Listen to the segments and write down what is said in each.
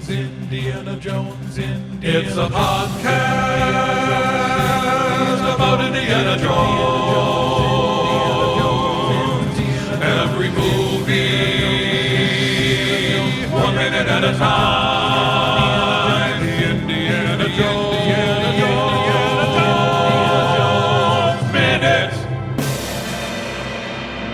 Indiana Jones, It's a podcast about Indiana Jones. Every movie, 1 minute at a time. Indiana Jones Minute.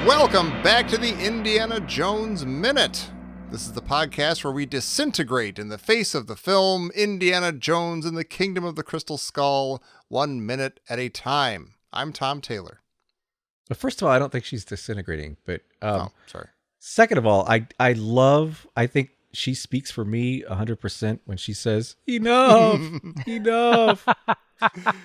Welcome back to the Indiana Jones Minute. This is the podcast where we disintegrate in the face of the film Indiana Jones and the Kingdom of the Crystal Skull, 1 minute at a time. I'm Tom Taylor. Well, first of all, I don't think she's disintegrating, but sorry. Second of all, I think she speaks for me 100% when she says, enough, enough.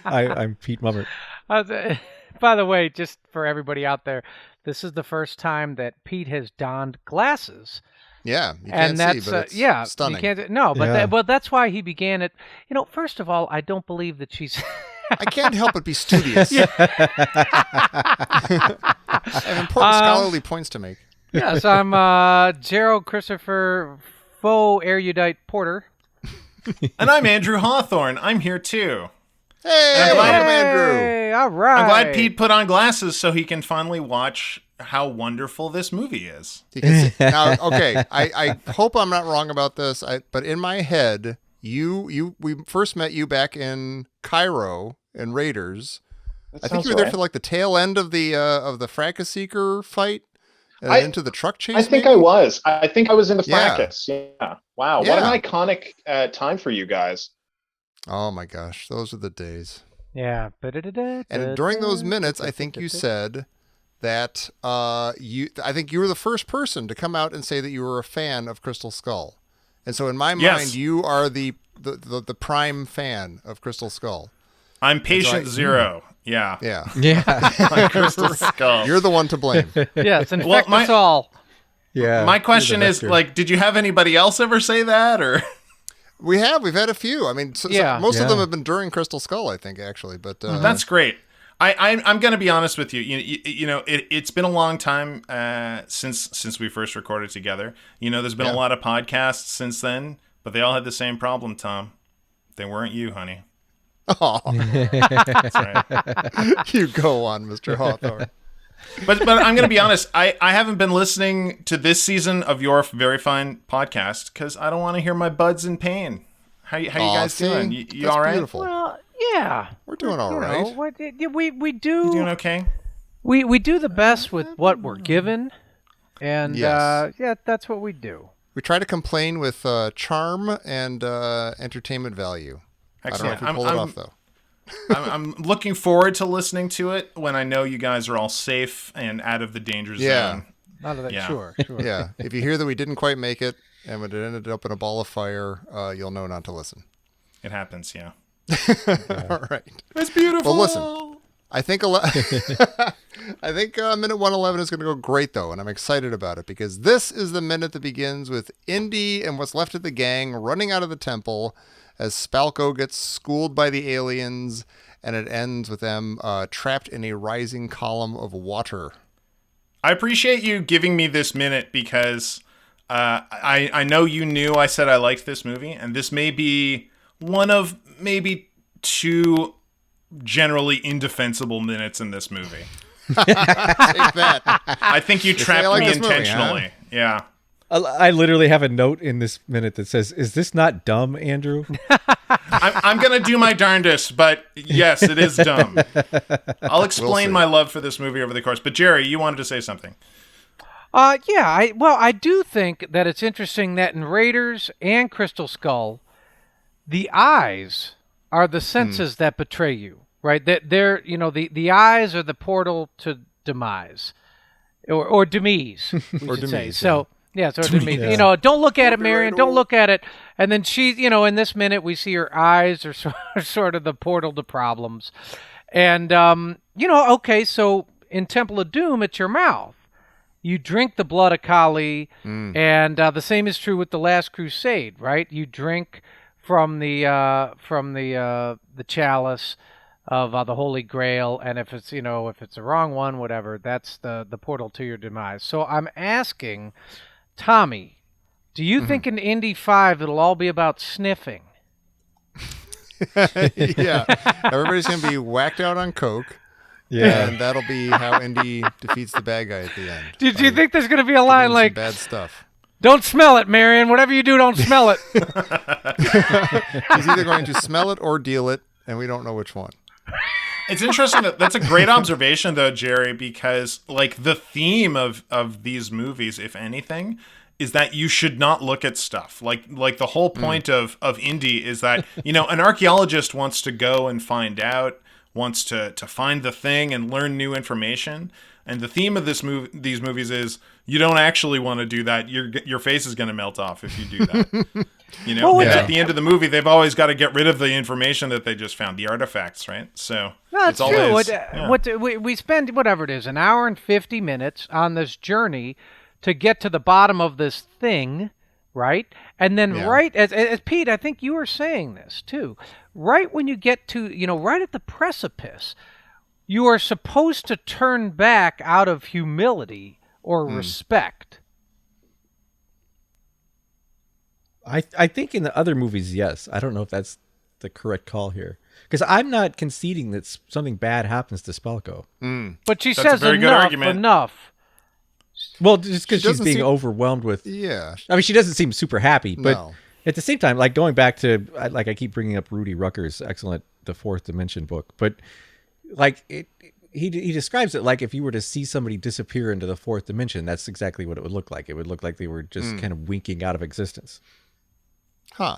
I'm Pete Mummert. By the way, just for everybody out there, this is the first time that Pete has donned glasses. Yeah, you can't see, but it's stunning. You can't, but that's why he began it. You know, first of all, I don't believe that she's... I can't help but be studious. I have important scholarly points to make. Yes, I'm Gerald Christopher Faux Erudite Porter. And I'm Andrew Hawthorn. I'm here too. Hey, welcome, Andrew. Hey, all right. I'm glad Pete put on glasses so he can finally watch how wonderful this movie is. You can see. Now, okay, I hope I'm not wrong about this, but in my head, we first met you back in Cairo in Raiders. I think you were there for like the tail end of the Fracas-Seeker fight and into the truck chase. I think maybe? I was. I think I was in the Fracas. Yeah. Wow. Yeah. What an iconic time for you guys. Oh my gosh, those are the days. Yeah. And during those minutes, I think you said that I think you were the first person to come out and say that you were a fan of Crystal Skull. And so in my mind, you are the prime fan of Crystal Skull. I'm patient zero. Yeah. Yeah. Crystal Skull. You're the one to blame. Yes, infect us all. Yeah. My question is, did you have anybody else ever say that, or? We've had a few. I mean, most of them have been during Crystal Skull, I think, actually. But That's great. I'm going to be honest with you. You know, it's been a long time since we first recorded together. You know, there's been a lot of podcasts since then, but they all had the same problem, Tom. They weren't you, honey. Oh, That's right. You go on, Mr. Hawthorne. But I'm going to be honest. I haven't been listening to this season of your very fine podcast because I don't want to hear my buds in pain. How you guys doing? You all right? Beautiful. Well, yeah. We're doing all right. We do. You doing okay? We do the best with what we're given, and Yes. that's what we do. We try to complain with charm and entertainment value. Excellent. I don't know if we pull it off, though. I'm looking forward to listening to it when I know you guys are all safe and out of the danger zone. Out of that, Yeah. sure. Yeah. If you hear that we didn't quite make it and when it ended up in a ball of fire, you'll know not to listen. It happens, yeah. All right. It's beautiful. Well, listen. I think minute 111 is going to go great, though, and I'm excited about it because this is the minute that begins with Indy and what's left of the gang running out of the temple as Spalko gets schooled by the aliens, and it ends with them trapped in a rising column of water. I appreciate you giving me this minute because I know you knew I said I liked this movie, and this may be one of maybe two generally indefensible minutes in this movie. Take that. I think you trapped like me this movie, intentionally. huh? Yeah. I literally have a note in this minute that says, "Is this not dumb, Andrew?" I'm going to do my darndest, but yes, it is dumb. I'll explain my love for this movie over the course. But Jerry, you wanted to say something. I do think that it's interesting that in Raiders and Crystal Skull, the eyes are the senses that betray you, right? That they're, the eyes are the portal to demise, or demise, we should say. So. Yeah, so demise. Don't look at it, Marion. Don't look at it. And then she, in this minute, we see her eyes are sort of the portal to problems. And, okay, so in Temple of Doom, it's your mouth. You drink the blood of Kali, and the same is true with the Last Crusade, right? You drink from the chalice of the Holy Grail, and if it's the wrong one, whatever, that's the portal to your demise. So I'm asking Tommy, Do you think in Indy 5 it'll all be about sniffing? Yeah, everybody's gonna be whacked out on coke. Yeah. And that'll be how Indy defeats the bad guy at the end. Did you think there's going to be a Doing line some like, bad stuff? "Don't smell it, Marion. Whatever you do, don't smell it." He's either going to smell it or deal it, and we don't know which one. It's interesting that's a great observation though, Jerry, because like the theme of these movies, if anything, is that you should not look at stuff. Like the whole point of Indy is that, an archaeologist wants to go and find out, wants to find the thing and learn new information. And the theme of these movies is you don't actually want to do that. Your face is going to melt off if you do that. And at the end of the movie, they've always got to get rid of the information that they just found, the artifacts, right? So that's it's true. always, We spend whatever it is, an hour and 50 minutes on this journey to get to the bottom of this thing, right? And then right as Pete, I think you were saying this too. Right when you get to, right at the precipice, you are supposed to turn back out of humility or respect. I think in the other movies, yes. I don't know if that's the correct call here. Because I'm not conceding that something bad happens to Spalko. But she That's a says very good argument. enough. Well, just because she's doesn't being seem- overwhelmed with... Yeah. I mean, she doesn't seem super happy, but No. at the same time, like going back to, like I keep bringing up Rudy Rucker's excellent The Fourth Dimension book, but like he describes it like if you were to see somebody disappear into the fourth dimension, that's exactly what it would look like. It would look like they were just kind of winking out of existence. Huh.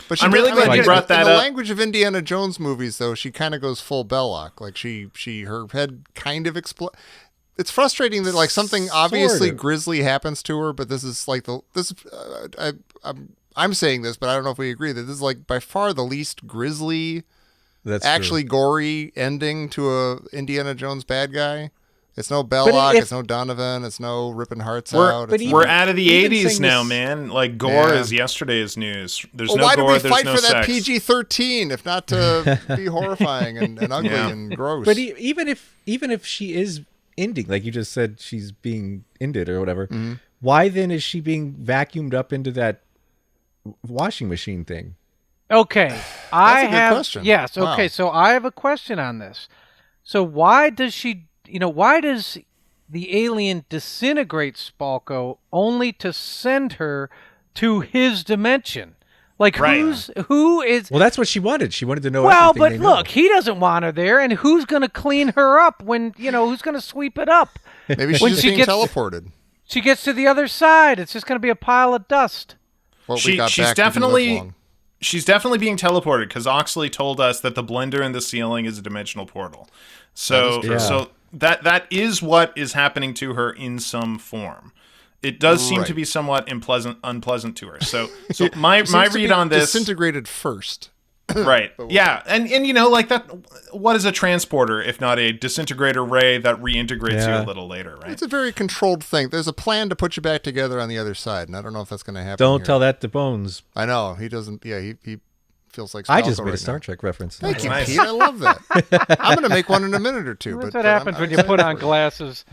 But she I'm really glad you brought that in the up. language of Indiana Jones movies, though, she kind of goes full Belloc. Like her head kind of explodes. It's frustrating that like something obviously Sort of. grisly happens to her, but this is like I'm saying this, but I don't know if we agree that this is like by far the least grisly, That's actually true. gory ending to a Indiana Jones bad guy. It's no Belloc, if- it's no Donovan, it's no ripping hearts We're, out. but it's even- we're out of the even 80s saying now, this- man. Like, gore Yeah. is yesterday's news. There's Well, no why gore, did we there's fight no for that sex. PG-13 if not to be horrifying and ugly Yeah. and gross? But even if she is ending, like you just said, she's being ended or whatever, why then is she being vacuumed up into that washing machine thing? Okay, a good question. Yes. Wow. Okay, so I have a question on this. So why does she? Why does the alien disintegrate Spalko only to send her to his dimension? Like Right. who is? Well, that's what she wanted. She wanted to know. Well, everything but they know. look, he doesn't want her there, and who's going to clean her up when who's going to sweep it up? Maybe she's when just she being gets- teleported. She gets to the other side. It's just going to be a pile of dust. What we got She's back didn't live definitely long. she's definitely being teleported because Oxley told us that the blender in the ceiling is a dimensional portal. So That is true. so that is what is happening to her in some form. It does seem to Right. be somewhat unpleasant to her. So my Seems to read be on this disintegrated first. right. Yeah. And like that what is a transporter if not a disintegrator ray that reintegrates you Yeah. a little later, right? It's a very controlled thing. There's a plan to put you back together on the other side, and I don't know if that's going to happen. Don't here. tell that to Bones. I know he doesn't. Yeah, he feels like I Spalko just made right a Star now. Trek reference. Thank you, Nice. Pete. I love that. I'm going to make one in a minute or two. That's but what happens I'm when you excited put on for it. glasses.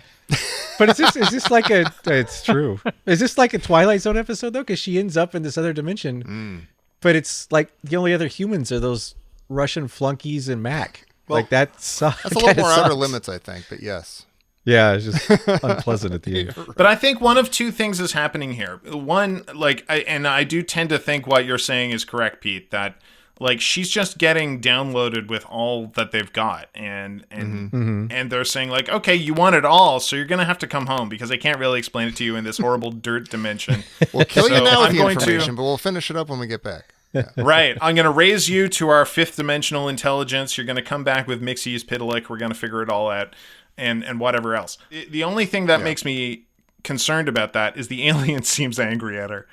But is this like a? It's true. Is this like a Twilight Zone episode though? Because she ends up in this other dimension, but it's like the only other humans are those Russian flunkies and Mac. Well, like that sucks. That's a little more outer limits, I think. But yes, Yeah, it's just unpleasant at the end. But I think one of two things is happening here. One, like, I do tend to think what you're saying is correct, Pete, that like she's just getting downloaded with all that they've got, and they're saying like, okay, you want it all, so you're gonna have to come home because I can't really explain it to you in this horrible dirt dimension. we'll kill you So now with I'm the going to- information, but we'll finish it up when we get back. Yeah. Right. I'm going to raise you to our fifth dimensional intelligence. You're going to come back with Mixie's Pitalik. We're going to figure it all out and whatever else. The only thing that makes me concerned about that is the alien seems angry at her.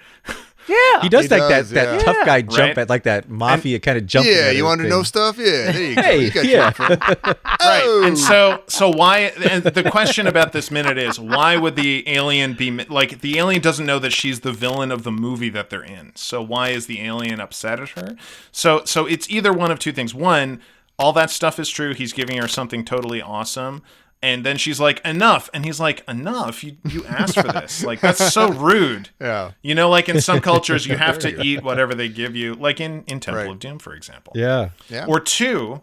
Yeah. He does He like does, that yeah. tough guy jump Right. at like that mafia kind of jump. Yeah, you want to know stuff? Yeah, there you go. Hey, You got yeah. your friend. Right. And so why, and the question about this minute is, why would the alien be, like, the alien doesn't know that she's the villain of the movie that they're in. So why is the alien upset at her? So it's either one of two things. One, all that stuff is true. He's giving her something totally awesome. And then she's like, enough. And he's like, enough? You asked for this. Like, that's so rude. Yeah. You know, like in some cultures, you have to eat whatever they give you. Like in Temple of Doom, for example. Yeah. Or two,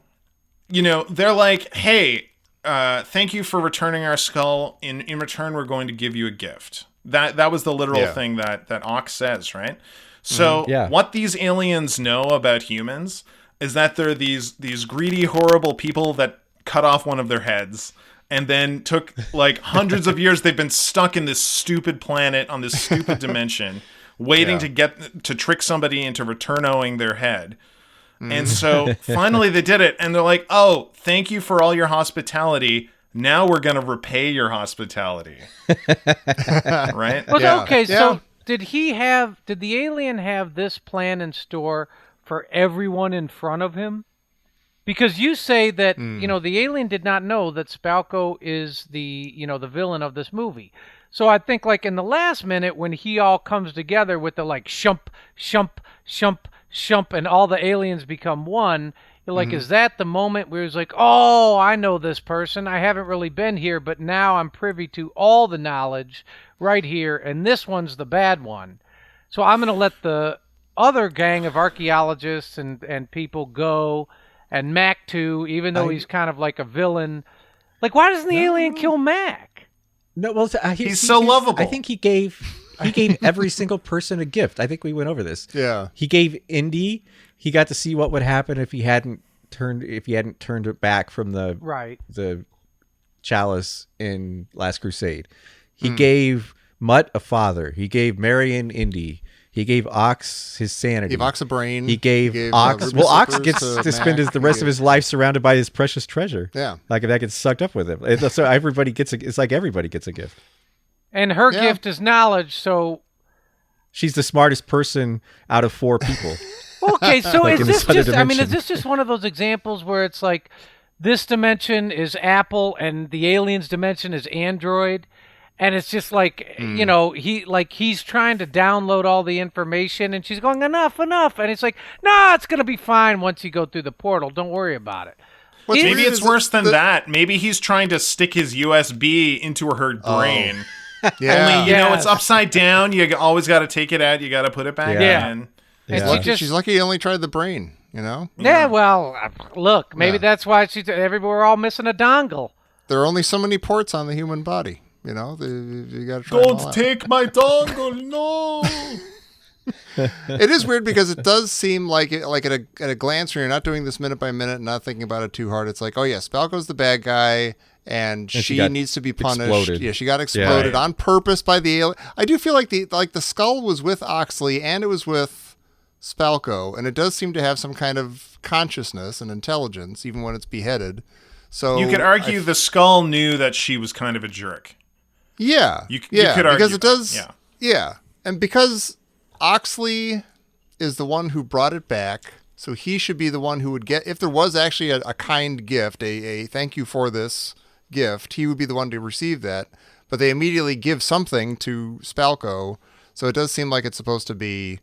you know, they're like, hey, thank you for returning our skull. In return, we're going to give you a gift. That was the literal thing that Ox says, right? So what these aliens know about humans is that they're these greedy, horrible people that cut off one of their heads. And then took like hundreds of years. They've been stuck in this stupid planet on this stupid dimension, waiting to trick somebody into returning their head. And so finally they did it. And they're like, oh, thank you for all your hospitality. Now we're going to repay your hospitality. Right? Well, okay. So did the alien have this plan in store for everyone in front of him? Because you say that, you know, the alien did not know that Spalko is the villain of this movie. So I think, like, in the last minute when he all comes together with the, like, shump, shump, shump, shump, and all the aliens become one, you're like, is that the moment where it's like, oh, I know this person. I haven't really been here, but now I'm privy to all the knowledge right here, and this one's the bad one. So I'm going to let the other gang of archaeologists and people go. And Mac too, even though he's kind of like a villain. Like, why doesn't the alien kill Mac? No, well, he's so lovable. I think he gave every single person a gift. I think we went over this. Yeah. He gave Indy. He got to see what would happen if he hadn't turned it back from the chalice in Last Crusade. He gave Mutt a father. He gave Marion Indy. He gave Ox his sanity. He gave Ox a brain. He gave Ox. Well, Ox gets to spend the rest of his life surrounded by his precious treasure. Yeah. Like if that gets sucked up with him. So everybody gets it's like everybody gets a gift. And her gift is knowledge, so she's the smartest person out of 4 people. Okay, so like is this just dimension. I mean, is this just one of those examples where it's like this dimension is Apple and the aliens dimension is Android? And it's just like, you know, he's trying to download all the information and she's going, enough. And it's like, no, it's going to be fine once you go through the portal. Don't worry about it. Maybe it's worse than that. Maybe he's trying to stick his USB into her brain. Yeah. Only, you know, it's upside down. You always got to take it out. You got to put it back in. And She's lucky he only tried the brain, you know? Yeah, well, look, maybe that's why we're all missing a dongle. There are only so many ports on the human body. You know, you got to try them all Don't out. take my dongle, no. It is weird because it does seem like at a glance when you're not doing this minute by minute and not thinking about it too hard, it's like, oh yeah, Spalko's the bad guy and she needs to be punished. Exploded. Yeah, she got exploded on purpose by the alien. I do feel like the skull was with Oxley and it was with Spalko, and it does seem to have some kind of consciousness and intelligence even when it's beheaded. So you could argue the skull knew that she was kind of a jerk. Yeah. You could argue because it does. that, Yeah. And because Oxley is the one who brought it back, so he should be the one who would get, if there was actually a kind gift, a thank you for this gift, he would be the one to receive that. But they immediately give something to Spalko, so it does seem like it's supposed to be,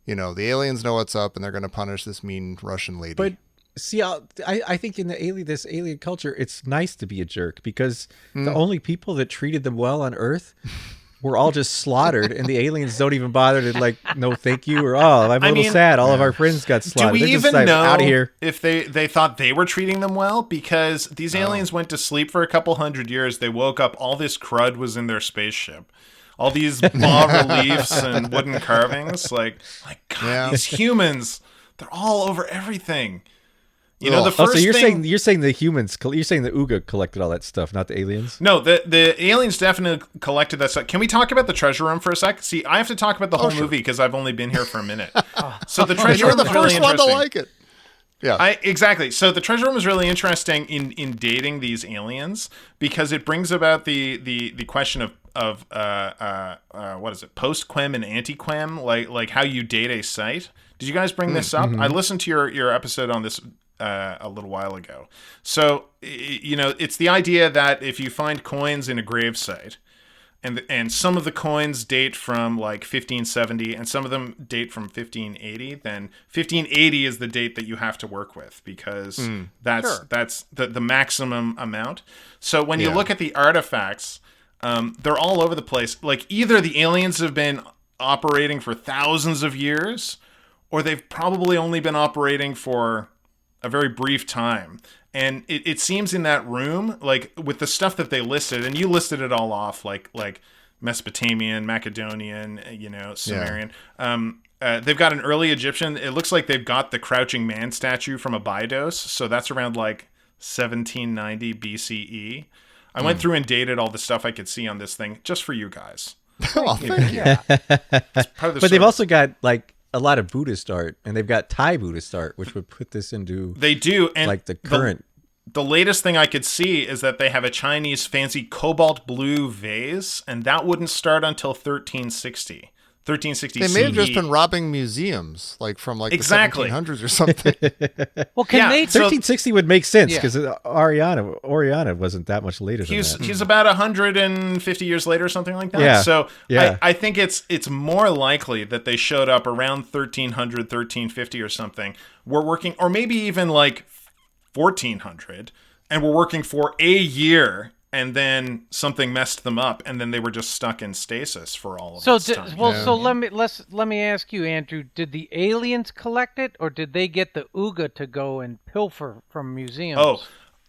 you know, the aliens know what's up and they're going to punish this mean Russian lady. But see, I think in this alien culture, it's nice to be a jerk because the only people that treated them well on Earth were all just slaughtered, and the aliens don't even bother to like, no, thank you, or I'm a little sad. All of our friends got slaughtered. Do we They're just even like, know out of here? if they thought they were treating them well? Because these aliens went to sleep for a couple hundred years. They woke up, all this crud was in their spaceship. All these bas reliefs and wooden carvings. Like God, these humans, they're all over everything. You know, the first so you're thing... you're saying the humans, you're saying the Ooga collected all that stuff, not the aliens? No, the aliens definitely collected that stuff. Can we talk about the treasure room for a sec? See, I have to talk about the whole movie because I've only been here for a minute. So the treasure room You're the is really first one to interesting. like it. Yeah, exactly. So the treasure room is really interesting in dating these aliens because it brings about the question of what is it, post-quem and anti-quem, like how you date a site. Did you guys bring this up? I listened to your episode on this a little while ago. So, you know, it's the idea that if you find coins in a grave site and some of the coins date from like 1570 and some of them date from 1580, then 1580 is the date that you have to work with, because that's the maximum amount. So when you look at the artifacts, they're all over the place. Like, either the aliens have been operating for thousands of years, or they've probably only been operating for a very brief time. And it seems in that room, like with the stuff that they listed, and you listed it all off, like Mesopotamian, Macedonian, Sumerian. They've got an early Egyptian. It looks like they've got the crouching man statue from Abydos. So that's around like 1790 BCE. I went through and dated all the stuff I could see on this thing just for you guys. Oh, thank you. But they've also got like a lot of Buddhist art, and they've got Thai Buddhist art, which would put this into they do, and like the current. The latest thing I could see is that they have a Chinese fancy cobalt blue vase, and that wouldn't start until 1360. 1360 They may have just CE. been robbing museums, like from like Exactly. the 1700s or something. Well, can Yeah, they? so- 1360 would make sense Yeah. because Oriana wasn't that much later than that. He's about 150 years later or something like that. Yeah. So Yeah. I think it's more likely that they showed up around 1300, 1350 or something. We're working, or maybe even like 1400, and we're working for a year, and then something messed them up, and then they were just stuck in stasis for all of So, this time. so let me ask you, Andrew. Did the aliens collect it, or did they get the Uga to go and pilfer from museums? Oh,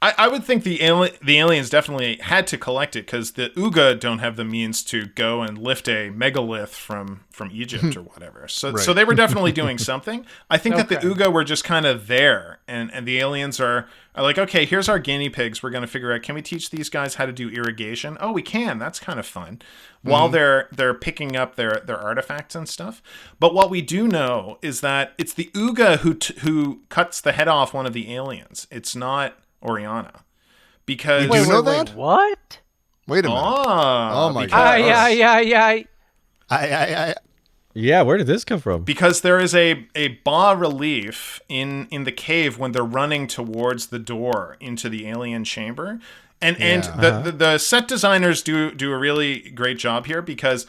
I would think the aliens definitely had to collect it, because the Uga don't have the means to go and lift a megalith from Egypt or whatever. So they were definitely doing something. I think that the Uga were just kind of there, and the aliens are like, okay, here's our guinea pigs. We're going to figure out, can we teach these guys how to do irrigation? Oh, we can. That's kind of fun. While they're picking up their artifacts and stuff. But what we do know is that it's the Uga who cuts the head off one of the aliens. It's not Oriana, because Did you know that? What? Wait a minute. Oh my Aye, god. aye. Yeah, where did this come from? because there is a bas relief in the cave when they're running towards the door into the alien chamber, and the set designers do a really great job here, because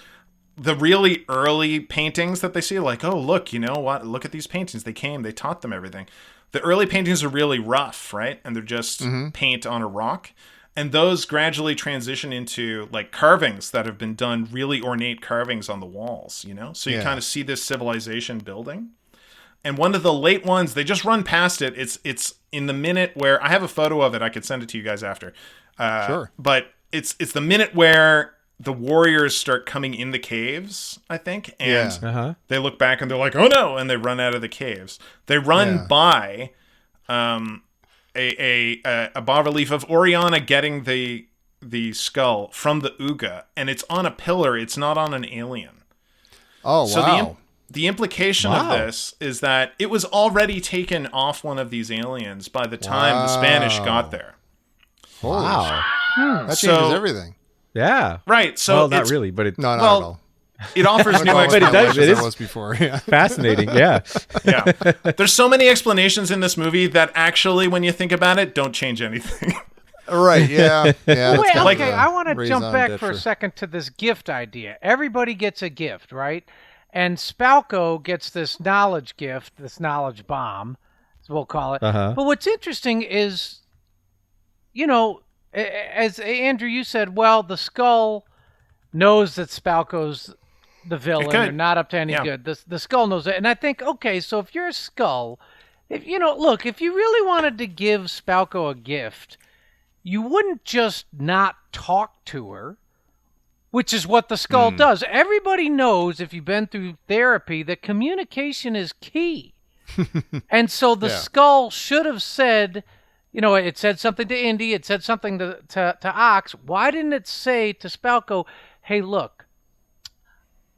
the really early paintings that they see, like, oh, look, you know what? Look at these paintings. They taught them everything. The early paintings are really rough, right? And they're just paint on a rock. And those gradually transition into like carvings that have been done, really ornate carvings on the walls, So you kind of see this civilization building. And one of the late ones, they just run past it. It's in the minute where, I have a photo of it. I could send it to you guys after. Sure. But it's the minute where the warriors start coming in the caves, I think, and they look back and they're like, "Oh no!" and they run out of the caves. They run by a bas relief of Oriana getting the skull from the Uga, and it's on a pillar. It's not on an alien. Oh, So wow. the implication of this is that it was already taken off one of these aliens by the time the Spanish got there. Holy Wow. That So- changes everything. Yeah. Right. So Well, not it's- really, but it's No, not well, at all. It offers new But it does- explanations. it It is- was before. Yeah. fascinating. Yeah. Yeah. There's so many explanations in this movie that actually, when you think about it, don't change anything. Right. Yeah. Yeah. Wait, that's kind okay, of a I want to jump raison back for a d'etre. second to this gift idea. Everybody gets a gift, right? And Spalko gets this knowledge gift, this knowledge bomb, as we'll call it. Uh-huh. But what's interesting is, as Andrew, you said, well, the skull knows that Spalko's the villain. They're not up to any good. The skull knows it. And I think, okay, so if you're a skull, if you really wanted to give Spalko a gift, you wouldn't just not talk to her, which is what the skull does. Everybody knows, if you've been through therapy, that communication is key. And so the skull should have said, it said something to Indy, it said something to Ox. Why didn't it say to Spalko, hey, look,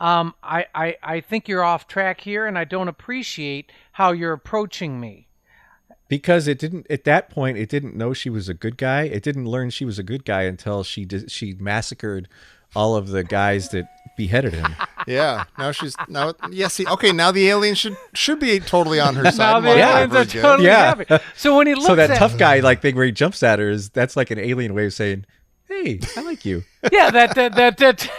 I think you're off track here, and I don't appreciate how you're approaching me. Because it didn't, at that point, it didn't know she was a good guy. It didn't learn she was a good guy until she massacred all of the guys that beheaded him. Yeah. Now see, okay, now the alien should be totally on her side. Now the Well, aliens very are good. totally Yeah. happy. So when he looks So that at tough guy like thing where he jumps at her that's like an alien way of saying, Hey, I like you. Yeah, that.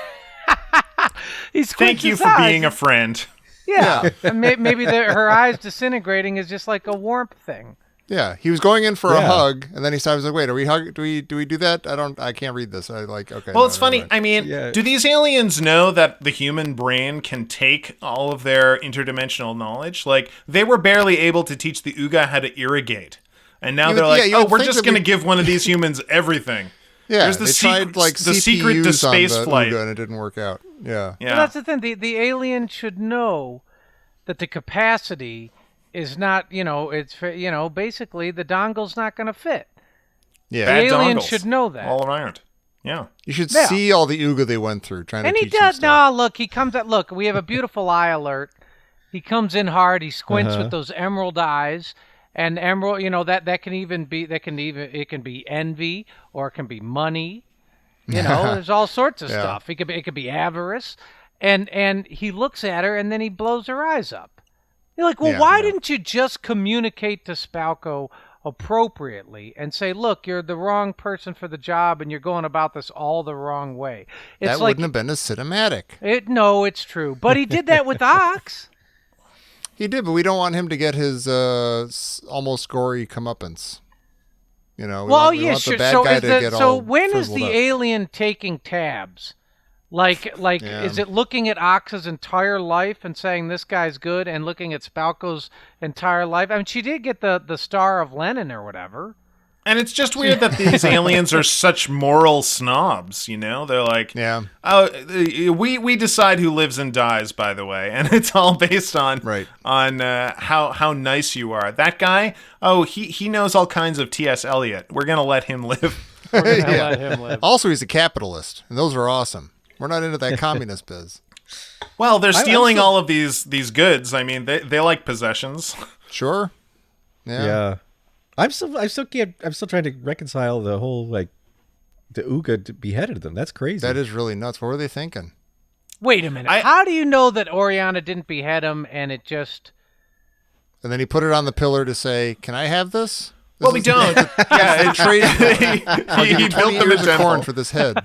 He squints Thank you his for eyes. being a friend. Yeah, and maybe her eyes disintegrating is just like a warmth thing. Yeah, he was going in for a Yeah. hug, and then he stopped. He was like, "Wait, are we hug? Do we do that? I can't read this. I like okay." Well, no, it's never funny. mind." I mean, Yeah. do these aliens know that the human brain can take all of their interdimensional knowledge? Like, they were barely able to teach the Uga how to irrigate. And now You they're would- like, yeah, you oh, would we're think just that going to we- give one of these humans everything. Yeah, Here's the they tried like the secret to CPUs on space the flight. Uga and it didn't work out. Yeah. Yeah. Well, that's the thing. The alien should know that the capacity is not, basically the dongle's not going to fit. Yeah. Bad The alien dongles. should know that. All around. Yeah. You should Yeah. see all the Uga they went through trying And to he teach them does. stuff. No, look, he comes at. Look, we have a beautiful eye alert. He comes in hard. He squints with those emerald eyes, and emerald. That can even be. It can be envy, or it can be money. There's all sorts of Yeah. stuff. It could be avarice, and he looks at her, and then he blows her eyes up. You're like, well, Yeah, why yeah. didn't you just communicate to Spalko appropriately and say, look, you're the wrong person for the job, and you're going about this all the wrong way? It's That like wouldn't have been as cinematic. No, it's true, but he did that with Ox. He did, but we don't want him to get his almost gory comeuppance. We Well, want yeah, the sure. bad So guy is to the get so all when is frizzled the up. alien taking tabs? Like, Yeah. is it looking at Ox's entire life and saying this guy's good, and looking at Spalko's entire life? I mean, she did get the Star of Lenin or whatever. And it's just weird that these aliens are such moral snobs, They're like, Yeah. oh, we decide who lives and dies, by the way, and it's all based on Right. how nice you are. That guy, he knows all kinds of T.S. Eliot. We're gonna let him live. We're gonna Yeah. let him live. Also, he's a capitalist, and those are awesome. We're not into that communist biz. Well, they're I'm stealing still- all of these goods. I mean, they like possessions. Sure. Yeah. I'm still trying to reconcile the whole the Uga beheaded them. That's crazy. That is really nuts. What were they thinking? Wait a minute. I- How do you know that Oriana didn't behead him and it just? And then he put it on the pillar to say, "Can I have this?" Well, we don't. Yeah, Trade. he built them a ears of corn temple. for this head.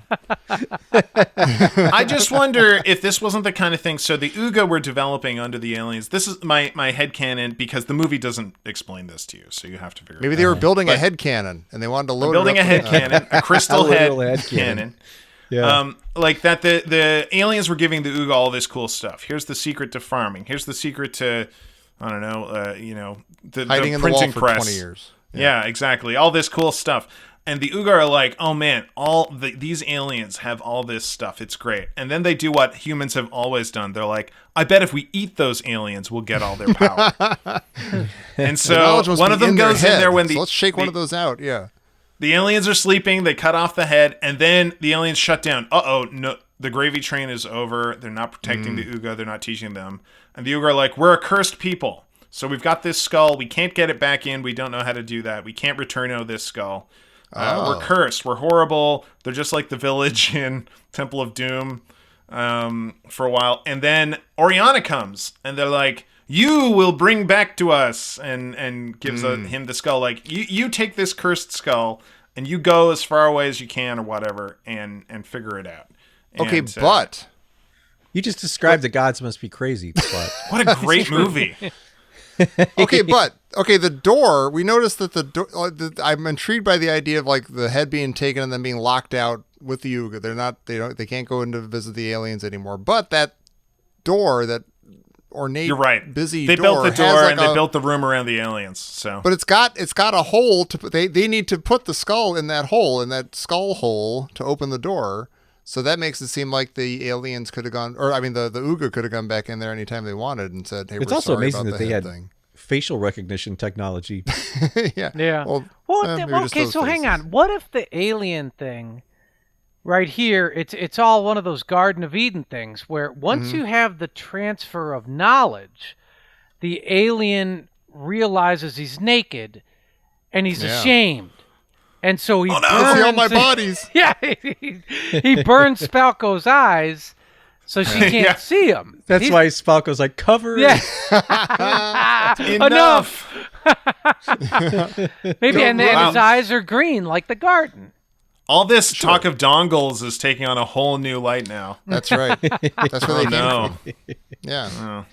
I just wonder if this wasn't the kind of thing. So the Uga we're developing under the aliens. This is my headcanon because the movie doesn't explain this to you, so you have to figure. Maybe it they out. were building a head cannon, and they wanted to load building it a up head with- cannon, a crystal A head literal head cannon. cannon. Yeah. Like that. The aliens were giving the Uga all this cool stuff. Here's the secret to farming. Here's the secret to, I don't know, the hiding in the printing wall for press. 20 years. Yeah, exactly. All this cool stuff. And the Uga are like, oh man, these aliens have all this stuff. It's great. And then they do what humans have always done. They're like, I bet if we eat those aliens, we'll get all their power. And The so knowledge must one be of them in their goes in head. there when So let's shake one of those out. Yeah. the aliens are sleeping. They cut off the head, and then the aliens shut down. No, the gravy train is over. They're not protecting the Uga. They're not teaching them. And the Uga are like, we're a cursed people. So we've got this skull. We can't get it back in. We don't know how to do that. We can't return this skull. We're cursed. We're horrible. They're just like the village in Temple of Doom for a while. And then Oriana comes, and they're like, you will bring back to us, and gives him the skull. Like, you take this cursed skull, and you go as far away as you can or whatever, and figure it out. Okay, And, but You just described the gods must be crazy plot. what a great movie. the door. We noticed that the door. I'm intrigued by the idea of like the head being taken and then being locked out with the Uga. They can't go in to visit the aliens anymore. But that door, that ornate, You're right. busy They door, built the has door like and they built the room around the aliens. So, But it's got a hole to put. They need to put the skull in that hole, in that skull hole, to open the door. So that makes it seem like the aliens could have gone, or I mean, the Uga could have gone back in there anytime they wanted and said, "Hey, It's we're also sorry amazing about that the they head had thing." facial recognition technology. Yeah. Yeah. Well, maybe just okay, those so hang faces. on. What if the alien thing right here, it's all one of those Garden of Eden things where once Mm-hmm. you have the transfer of knowledge, the alien realizes he's naked and he's Yeah. ashamed. And so he See burns all my bodies. Yeah, he burns Spalko's eyes so she can't Yeah. see him. That's He's- why Spalko's like, cover Yeah. it. Enough. Maybe, and then Wow. his eyes are green like the garden. All this talk of dongles is taking on a whole new light now. That's right. That's where they came No. from. Yeah.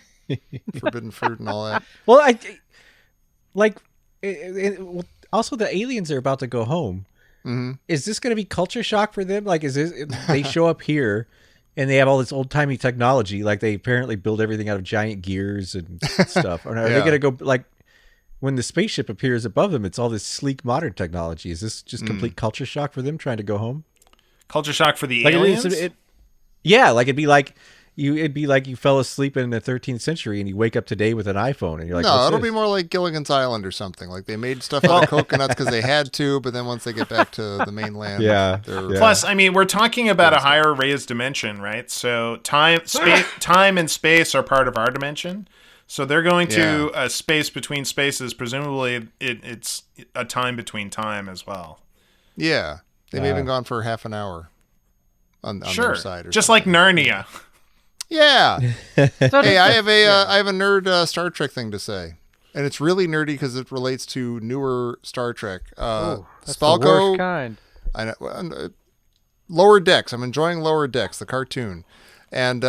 Forbidden fruit and all that. Well, well, also the aliens are about to go home. Mm-hmm. Is this going to be culture shock for them? Like, is this they show up here and they have all this old timey technology? Like, they apparently build everything out of giant gears and stuff. Or are they going to go like when the spaceship appears above them? It's all this sleek modern technology. Is this just complete culture shock for them trying to go home? Culture shock for the Like, aliens? Yeah, like it'd be like you fell asleep in the 13th century and you wake up today with an iPhone and you're like, no, what's it'll this? be more like Gilligan's Island or something. Like they made stuff out of coconuts because they had to, but then once they get back to the mainland, they're Plus, I mean, we're talking about a higher raised dimension, right? So time and space are part of our dimension. So they're going to a space between spaces. Presumably, it's a time between time as well. Yeah, they may have been gone for half an hour on their side. Or Just something. like Narnia. Yeah. Hey, I have a nerd Star Trek thing to say, and it's really nerdy because it relates to newer Star Trek. That's Spalko, the worst kind. I know, Lower Decks. I'm enjoying Lower Decks, the cartoon, and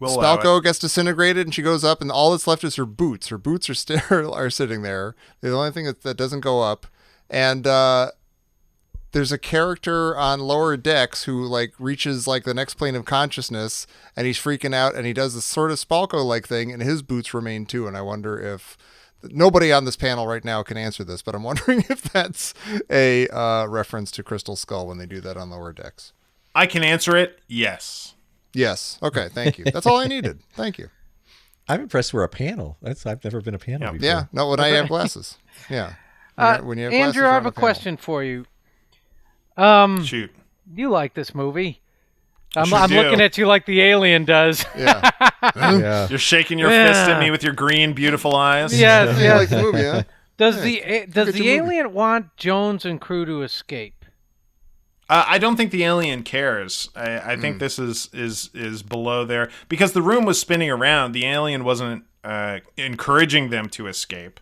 We'll allow Spalko gets disintegrated, and she goes up, and all that's left is her boots. Her boots are sitting there. They're the only thing that doesn't go up, and there's a character on Lower Decks who like reaches like the next plane of consciousness, and he's freaking out, and he does this sort of Spalko-like thing, and his boots remain too. And I wonder if nobody on this panel right now can answer this, but I'm wondering if that's a reference to Crystal Skull when they do that on Lower Decks. I can answer it. Yes. Yes. Okay. Thank you. That's all I needed. Thank you. I'm impressed we're a panel. I've never been a panel before. Yeah. No, when I have glasses. Yeah. When you have Andrew, glasses, I you're have on a panel. question for you. Shoot. You like this movie? I I'm sure do. looking at you like the alien does. Yeah. Yeah. You're shaking your fist at me with your green, beautiful eyes. Yes, You yes. like the movie, huh? Does good the movie. alien want Jones and crew to escape? I don't think the alien cares. I think this is below there because the room was spinning around. The alien wasn't encouraging them to escape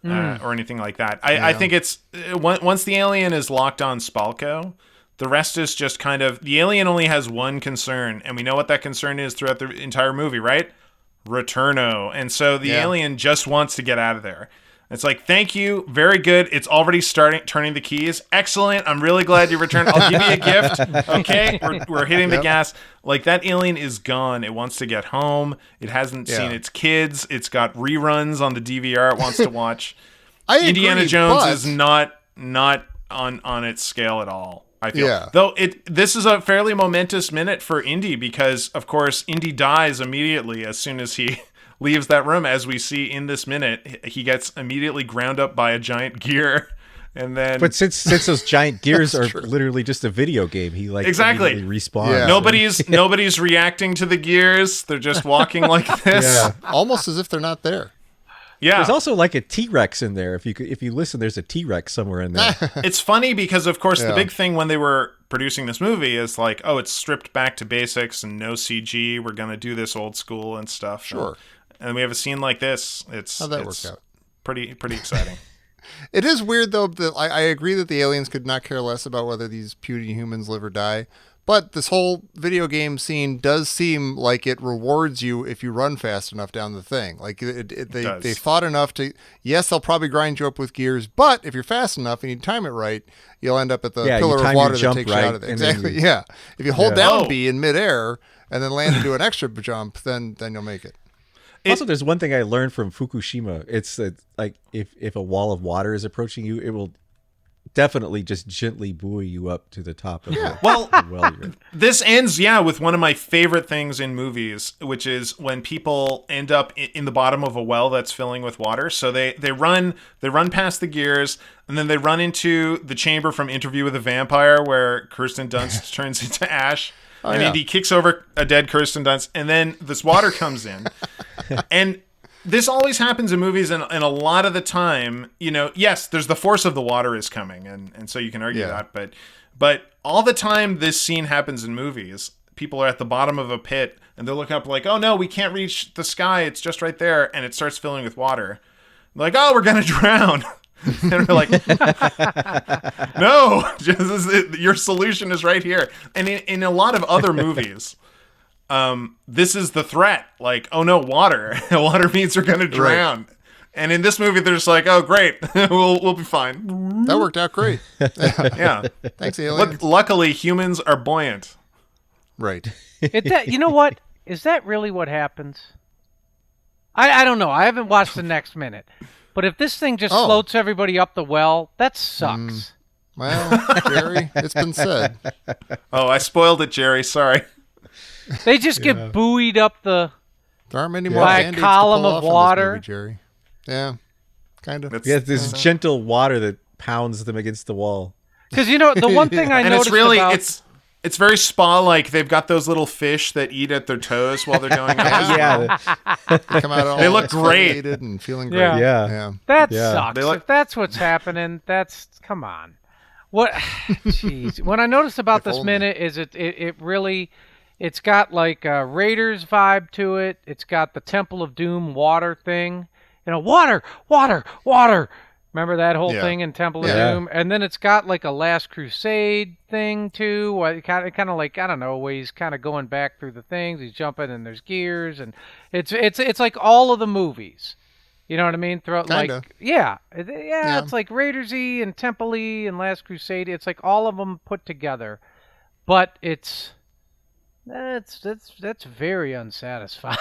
or anything like that. I think it's once the alien is locked on Spalko, the rest is just kind of the alien only has one concern, and we know what that concern is throughout the entire movie, right? Returno, and so the alien just wants to get out of there. It's like, thank you, very good. It's already turning the keys. Excellent. I'm really glad you returned. I'll give you a gift. Okay, we're hitting the gas. Like that alien is gone. It wants to get home. It hasn't seen its kids. It's got reruns on the DVR it wants to watch. Indiana Jones is not on its scale at all. I feel. Yeah. Though this is a fairly momentous minute for Indy because, of course, Indy dies immediately as soon as he leaves that room. As we see in this minute, he gets immediately ground up by a giant gear, and then. But since those giant gears are literally just a video game, he like Exactly. immediately respawns. Yeah. Nobody's reacting to the gears. They're just walking like this. Yeah. Almost as if they're not there. Yeah. There's also like a T-Rex in there. If you listen, there's a T-Rex somewhere in there. It's funny because, of course, the Yeah. big thing when they were producing this movie is like, oh, it's stripped back to basics and no CG. We're going to do this old school and stuff. Sure. And we have a scene like this. How'd that work out? Pretty exciting. It is weird, though, that I agree that the aliens could not care less about whether these puny humans live or die. But this whole video game scene does seem like it rewards you if you run fast enough down the thing. Like they thought enough to, yes, they'll probably grind you up with gears, but if you're fast enough and you time it right, you'll end up at the Yeah, you pillar of time water your that jump takes you right, out of there. and then Exactly, you- yeah. If you hold Yeah. down Oh. B in midair and then land into an extra jump, then you'll make it. Also, there's one thing I learned from Fukushima. It's that like if a wall of water is approaching you, it will definitely just gently buoy you up to the top of the Well, well you're in. this ends, with one of my favorite things in movies, which is when people end up in the bottom of a well that's filling with water. So they run past the gears, and then they run into the chamber from Interview with a Vampire, where Kirsten Dunst turns into ash. And yeah. Indy kicks over a dead Kirsten Dunst, and then this water comes in. And this always happens in movies, and a lot of the time, yes, there's the force of the water is coming, and so you can argue that, but all the time this scene happens in movies, people are at the bottom of a pit, and they're looking up like, oh no, we can't reach the sky, it's just right there, and it starts filling with water. Like, oh, we're gonna drown. And we're like, no, your solution is right here. And in a lot of other movies, this is the threat. Like, oh no, water. Water means we're going to drown. Right. And in this movie, they're just like, oh, great. we'll be fine. That worked out great. Yeah. Thanks, aliens. Luckily, humans are buoyant. Right. You know what? Is that really what happens? I don't know. I haven't watched the next minute. But if this thing just floats everybody up the well, that sucks. Well, Jerry, it's been said. Oh, I spoiled it, Jerry. Sorry. They just get buoyed up the there aren't many more by a Band-Aids column to pull of off water. in this movie, Jerry. Yeah, kind of. Yeah, there's gentle water that pounds them against the wall. Because the one thing I and noticed it's really about... it's very spa-like. They've got those little fish that eat at their toes while they're going up. Yeah, They come out all They look great and feeling great. Yeah. That Yeah. sucks. If that's what's happening, come on. What? Jeez. What I noticed about this minute is it really, it's got like a Raiders vibe to it. It's got the Temple of Doom water thing. Water. Remember that whole thing in Temple of Doom? And then it's got like a Last Crusade thing too. Kind of like, I don't know, where he's kind of going back through the things. He's jumping and there's gears, and it's like all of the movies. You know what I mean? Kinda. It's like Raiders-y and Temple-y and Last Crusade. It's like all of them put together, but that's very unsatisfying.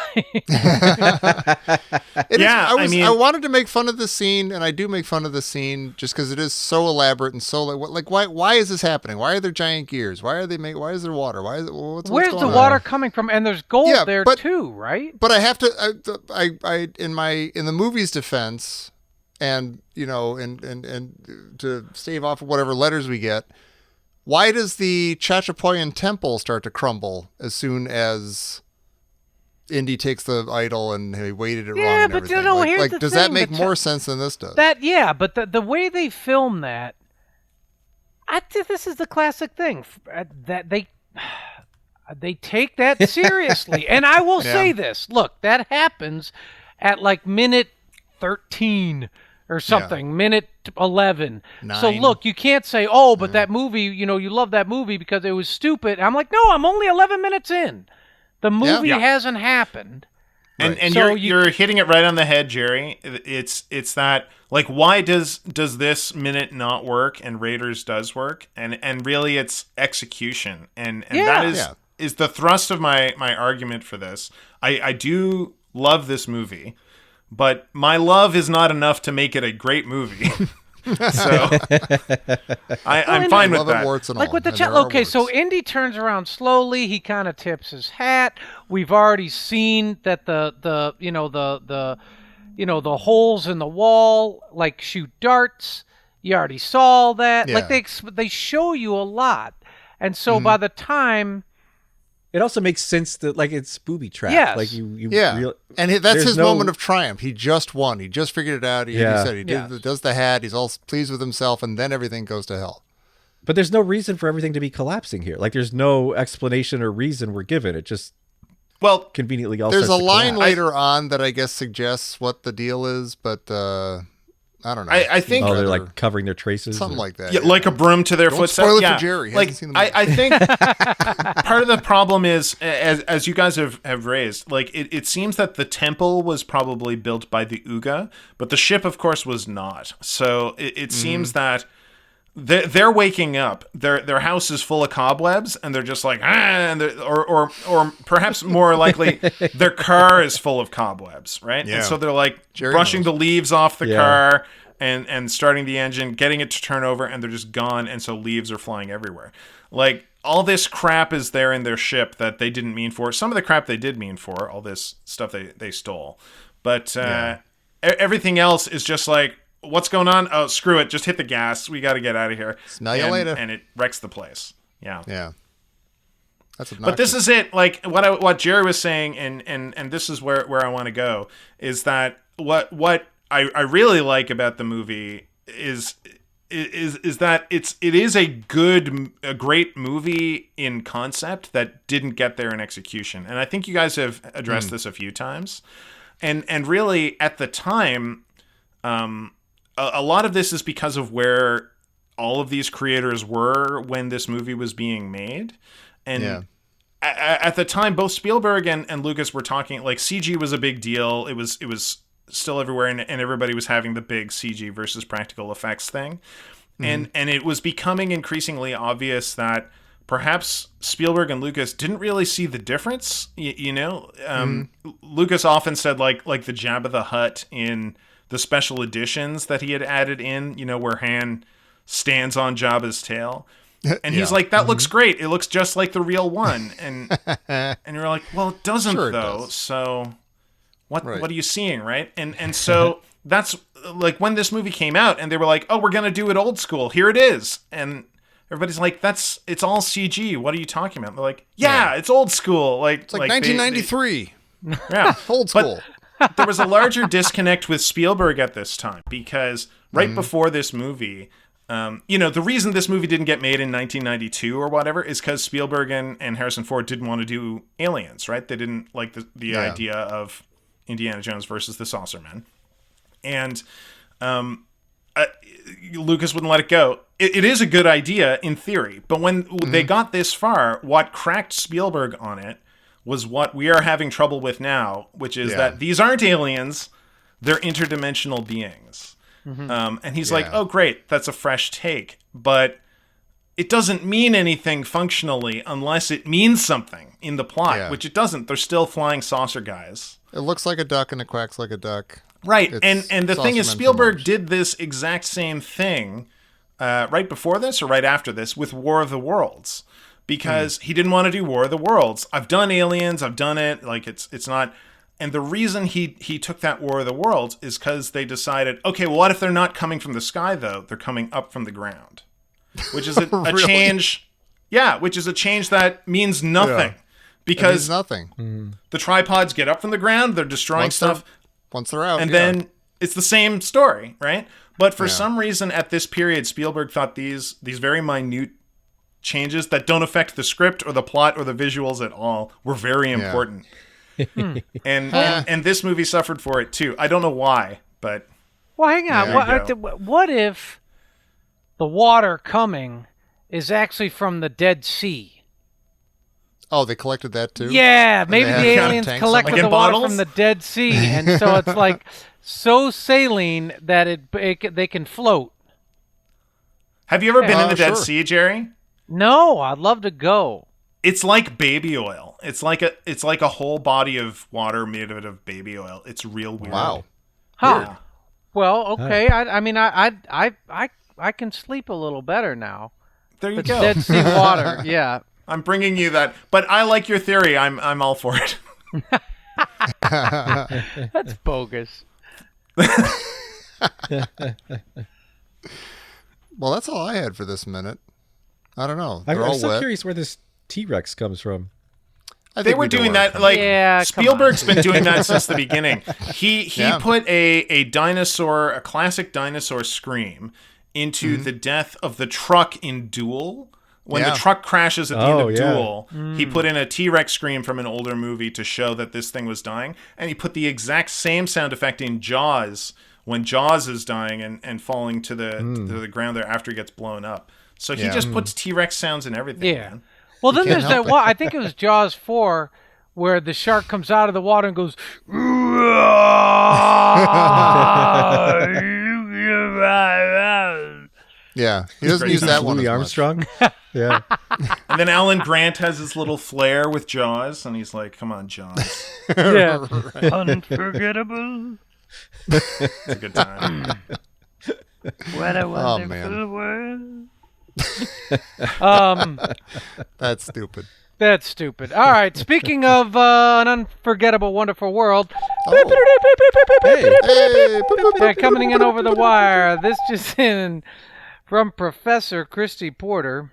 I wanted to make fun of the scene, and I do make fun of the scene just because it is so elaborate and so like why is this happening? Why are there giant gears? Why is there water? Where's the water coming from? And there's gold there too, right? But I have to in the movie's defense, and and to stave off whatever letters we get. Why does the Chachapoyan temple start to crumble as soon as Indy takes the idol and he weighted it wrong and everything? Here's the does thing, that make more sense than this does? But the way they film that, I think this is the classic thing that they take that seriously. And I will say this: look, that happens at like minute 13. Or something, minute 11. 9. So look, you can't say, but that movie, you love that movie because it was stupid. I'm like, no, I'm only 11 minutes in. The movie hasn't happened. And so you're hitting it right on the head, Jerry. It's that, like, why does this minute not work and Raiders does work? And really it's execution. And that is the thrust of my argument for this. I do love this movie. But my love is not enough to make it a great movie. So I'm fine with that. Like with the so Indy turns around slowly. He kind of tips his hat. We've already seen that the holes in the wall like shoot darts. You already saw that. Like they show you a lot, and so by the time. It also makes sense that it's booby trapped. Yes. Like you and that's his moment of triumph. He just won. He just figured it out. He said he does the hat. He's all pleased with himself, and then everything goes to hell. But there's no reason for everything to be collapsing here. Like there's no explanation or reason we're given. It just conveniently all there's starts a to line collapse. later on that I guess suggests what the deal is, but I don't know. I think they're like covering their traces, something like that. Yeah, like a broom to their footsteps. Spoil it for Jerry. Like I think part of the problem is, as you guys have raised, like it seems that the temple was probably built by the Uga, but the ship, of course, was not. So it seems that they're waking up. Their house is full of cobwebs, and they're just like or perhaps more likely, their car is full of cobwebs, right? Yeah. And so they're like Jerry brushing knows. the leaves off the car and starting the engine, getting it to turn over, and they're just gone. And so leaves are flying everywhere. Like all this crap is there in their ship that they didn't mean for. Some of the crap they did mean for. All this stuff they stole, but everything else is just like. What's going on? Oh, screw it. Just hit the gas. We got to get out of here. Smell you later. And it wrecks the place. Yeah. Yeah. That's but this is it. Like what Jerry was saying, and this is where I want to go, is that what I really like about the movie is that it is a great movie in concept that didn't get there in execution. And I think you guys have addressed this a few times. And really at the time, a lot of this is because of where all of these creators were when this movie was being made. And at the time, both Spielberg and Lucas were talking, like, CG was a big deal. It was still everywhere, and everybody was having the big CG versus practical effects thing. And it was becoming increasingly obvious that perhaps Spielberg and Lucas didn't really see the difference. Lucas often said like the Jabba the Hutt in the special editions that he had added in, where Han stands on Jabba's tail. And he's like, that looks great. It looks just like the real one. And you're like, well, it doesn't though. Does. So what are you seeing, right? And so that's like when this movie came out and they were like, oh, we're going to do it old school. Here it is. And everybody's like, it's all CG. What are you talking about? And they're like, yeah, it's old school. It's like 1993. Yeah. Old school. But there was a larger disconnect with Spielberg at this time because right before this movie, the reason this movie didn't get made in 1992 or whatever is because Spielberg and Harrison Ford didn't want to do Aliens, right? They didn't like the idea of Indiana Jones versus the Saucermen. And Lucas wouldn't let it go. It is a good idea in theory, but when they got this far, what cracked Spielberg on it was what we are having trouble with now, which is that these aren't aliens, they're interdimensional beings. And he's like, oh, great, that's a fresh take. But it doesn't mean anything functionally unless it means something in the plot, which it doesn't. They're still flying saucer guys. It looks like a duck and it quacks like a duck. Right. And the thing is, Spielberg did this exact same thing right before this or right after this with War of the Worlds. Because he didn't want to do War of the Worlds. I've done Aliens, I've done it. Like, it's not... And the reason he took that War of the Worlds is because they decided, okay, well, what if they're not coming from the sky, though? They're coming up from the ground. Which is a Really? change... Yeah, which is a change that means nothing. Because it means nothing. the tripods get up from the ground, they're destroying stuff. Once they're out, And then it's the same story, right? But for some reason, at this period, Spielberg thought these very minute changes that don't affect the script or the plot or the visuals at all were very important. And this movie suffered for it too. I don't know why, but Well, hang on. What if the water coming is actually from the Dead Sea? Oh, they collected that too? Yeah, maybe they the have aliens tanks collected like in the water bottles? from the Dead Sea, and so it's like so saline that they can float. have you ever been in the Dead sure. Sea, Jerry? No, I'd love to go. It's like baby oil. It's like a whole body of water made out of baby oil. It's real weird. Wow. Huh. Yeah. Well, okay. I mean, I can sleep a little better now. There you It's go. Dead Sea water. Yeah. I'm bringing you that, but I like your theory. I'm all for it. That's bogus. Well, that's all I had for this minute. I don't know. I'm They're all so wet. curious where this T-Rex comes from. I They think were we know doing where it that comes like Yeah, come Spielberg's been doing that since the beginning. He put a classic dinosaur scream into the death of the truck in Duel. When the truck crashes at the end of Duel, he put in a T-Rex scream from an older movie to show that this thing was dying, and he put the exact same sound effect in Jaws when Jaws is dying and falling to the ground there after it gets blown up. So he just puts T-Rex sounds in everything. Yeah. Man. Well, then can't there's that help it. one. I think it was Jaws 4 where the shark comes out of the water and goes. Yeah, he doesn't use that one Louis as much. Armstrong. Yeah. And then Alan Grant has his little flair with Jaws, and he's like, "Come on, Jaws, Yeah. Unforgettable. it's a good time." What a Oh, man. wonderful world. That's stupid. That's stupid. All right. Speaking of an unforgettable, wonderful world. Hey, Yeah, coming in over the wire. This just in from Professor Christy Porter.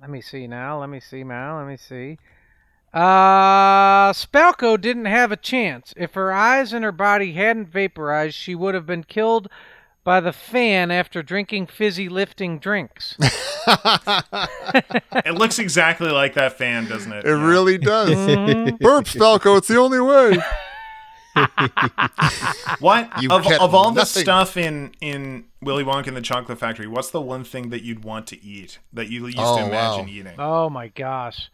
Let me see. Spalko didn't have a chance. If her eyes and her body hadn't vaporized, she would have been killed by the fan after drinking fizzy lifting drinks. It looks exactly like that fan, doesn't it? It really does. Mm-hmm. Burp, Spalko, it's the only way. What You of get all the nothing. stuff in Willy Wonka and the Chocolate Factory? What's the one thing that you'd want to eat that you used Oh, to imagine wow. eating? Oh my gosh.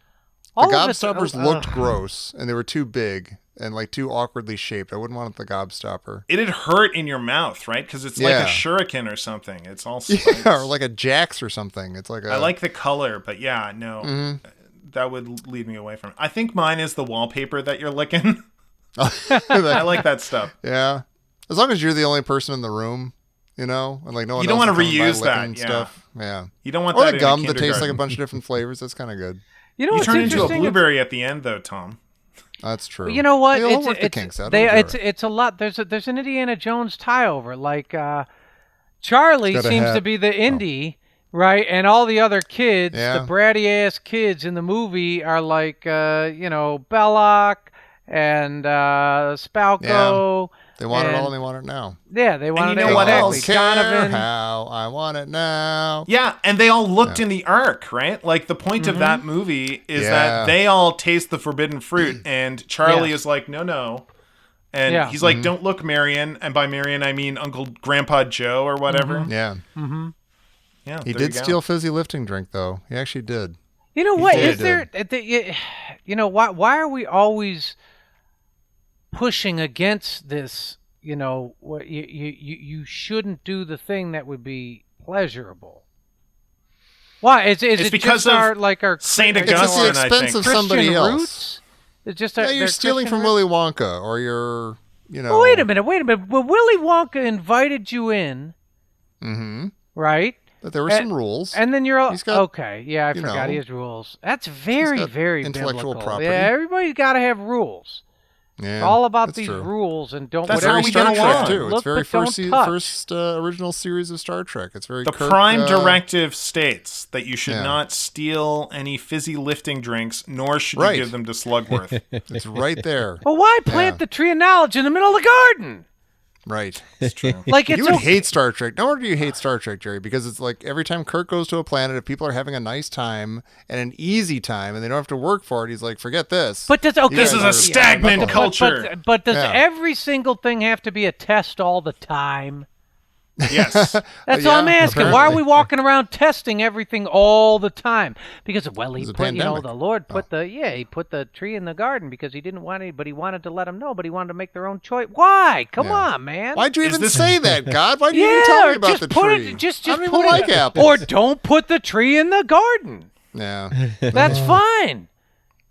The All of it's- gobstoppers oh, looked gross, and they were too big and like too awkwardly shaped. I wouldn't want the gobstopper. It'd hurt in your mouth, right? Because it's like Yeah. a shuriken or something. It's all Yeah, spikes. or like a Jax or something. It's like a. I like the color, but yeah, no, Mm-hmm. that would lead me away from it. I think mine is the wallpaper that you're licking. I that. like that stuff. Yeah, as long as you're the only person in the room, and like no one. You don't else wanna is coming by reuse that, licking yeah. stuff. Yeah. You don't want Or that the in gum a that tastes like a kindergarten. bunch of different flavors. That's kind of good. You know You what's turn into a interesting? blueberry at the end, though, Tom. That's true. You know what? They'll work the kinks out. It'll be all right. It's a lot. There's an Indiana Jones tie over. Like Charlie He's got a seems hat. to be the indie, right? And all the other kids, Yeah. the bratty ass kids in the movie, are like Belloc and Spalko. They want it all, and- and they want it now. Yeah, they wanted you know it what exactly. else? Care Donovan. how I want it now. Yeah, and they all looked in the Ark, right? Like the point of that movie is Yeah. that they all taste the forbidden fruit, and Charlie Yeah. is like, no. And Yeah. he's like, don't look, Marion. And by Marion, I mean Uncle Grandpa Joe or whatever. Yeah, Yeah, he there you did go. steal fizzy lifting drink though. He actually did. You know what? did. Is there? Why are we always pushing against this? What you shouldn't do the thing that would be pleasurable. Why? Is It's it because just of our Saint It's at the Augustine, I expense think. of somebody Christian else. roots? It's just Yeah, their you're stealing Christian from roots? Willy Wonka, or you're, Well, wait a minute. Well, Willy Wonka invited you in, Mm-hmm. right? But there were And- some rules. And then you're all He's got, okay. Yeah, I you forgot know, he has rules. That's very, got very intellectual biblical. property. Yeah, everybody's got to have rules. yeah, It's all about that's these true. rules and don't That's whatever how Very we Star get Trek along. too. It's Look, very but don't first touch. original series of Star Trek. It's very The Kirk, prime directive states that you should yeah. not steal any fizzy lifting drinks, nor should Right. you give them to Slugworth. It's right there. Well, why plant Yeah. the tree of knowledge in the middle of the garden? Right. It's true. Like it's You would okay. hate Star Trek. No wonder you hate Star Trek, Jerry, because it's like every time Kirk goes to a planet, if people are having a nice time and an easy time and they don't have to work for it, he's like, forget this. But does okay? This is a Yeah, stagnant but- culture. But does Yeah. every single thing have to be a test all the time? Yes. That's all I'm Yeah, asking. Why are we apparently. walking around testing everything all the time? Because he There's a put pandemic. the Lord put he put the tree in the garden because he didn't want any, but he wanted to let them know, but he wanted to make their own choice. Why? Come Yeah. on, man. Why'd you Is even this- say that, God? Why'd you yeah, even tell or me about just the put tree? it. Just I don't put even it, like apples. or don't put the tree in the garden. Yeah. That's fine.